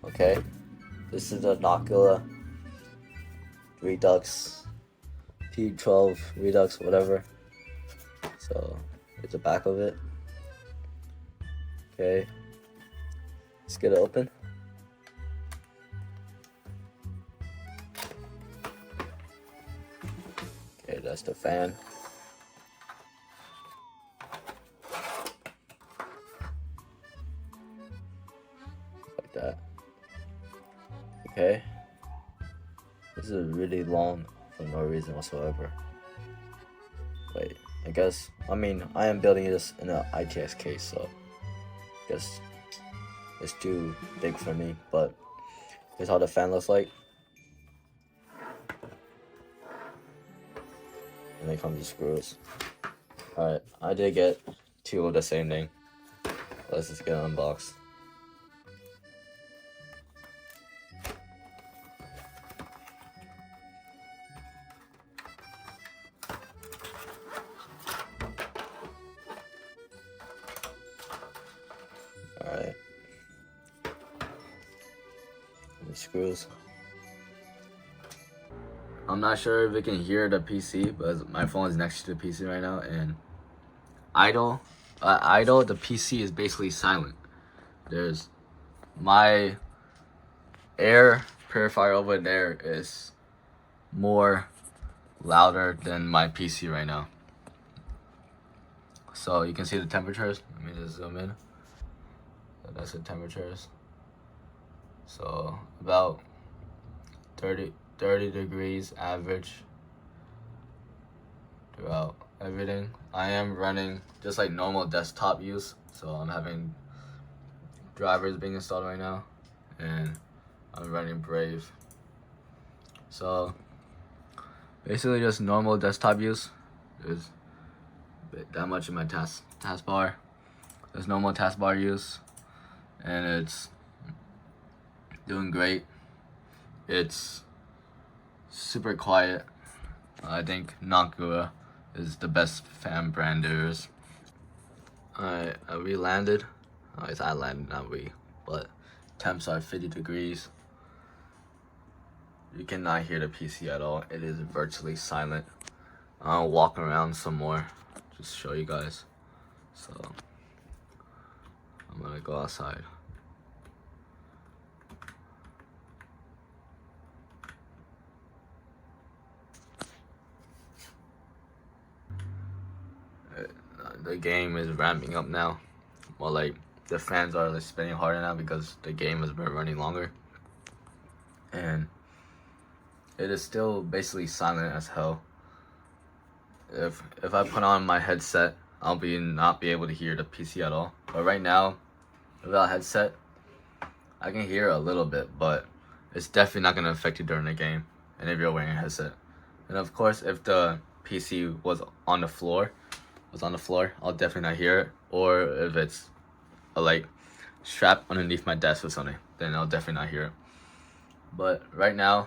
Okay, this is the Noctua Redux P12 Redux, whatever. So here's the back of it. Okay, let's get it open. Okay, that's the fan. Like that. Okay. This is really long for no reason whatsoever. Wait, I mean, I am building this in an ITX case, so I guess it's too big for me, but here's how the fan looks like. And they come to screws. Alright, I did get two of the same thing. Let's just get it unboxed. Alright. The screws. I'm not sure if you can hear the PC, but my phone is next to the PC right now, and idle, the PC is basically silent. There's my air purifier over there is more louder than my PC right now. So you can see the temperatures. Let me just zoom in. That's the temperatures. So about 30 degrees average throughout everything. I am running just like normal desktop use, so I'm having drivers being installed right now, and I'm running Brave. So basically just normal desktop use. There's that much in my taskbar. There's normal taskbar use, and it's doing great. It's super quiet. I think Noctua is the best fan brand there is. Alright, we landed. I landed, not we. But temps are 50 degrees. You cannot hear the PC at all. It is virtually silent. I'll walk around some more, just show you guys. So I'm gonna go outside. The game is ramping up now. Well, like the fans are like spinning harder now because the game has been running longer, and it is still basically silent as hell. If I put on my headset, I'll not be able to hear the PC at all. But right now, without headset, I can hear a little bit, but it's definitely not gonna affect you during the game. And if you're wearing a headset, and of course, if the PC was on the floor, I'll definitely not hear it. Or if it's like strapped underneath my desk or something, then I'll definitely not hear it. But right now,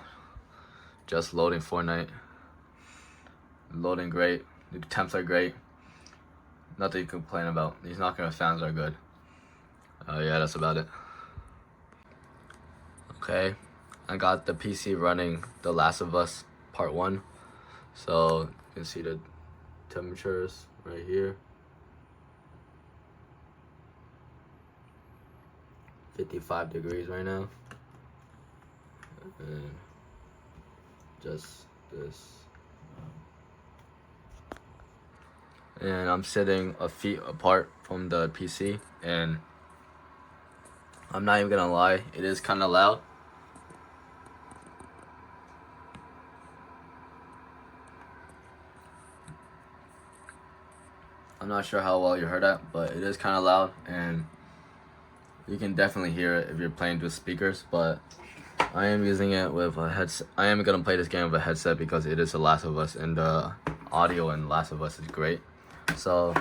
just loading Fortnite. Loading great. The temps are great. Nothing to complain about. These Noctua fans are good. Yeah, that's about it. Okay, I got the PC running The Last of Us Part 1. So you can see the temperatures right here. 55 degrees right now. And just this. And I'm sitting a feet apart from the PC, and I'm not even gonna lie, it is kind of loud. I'm not sure how well you heard that, but it is kind of loud, and you can definitely hear it if you're playing through speakers. But I am using it with a headset. I am gonna play this game with a headset because it is The Last of Us, and the audio in Last of Us is great. So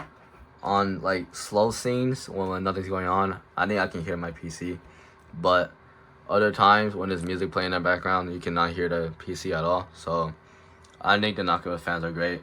on like slow scenes when nothing's going on, I think I can hear my PC. But other times when there's music playing in the background, you cannot hear the PC at all. So I think the Noctua fans are great.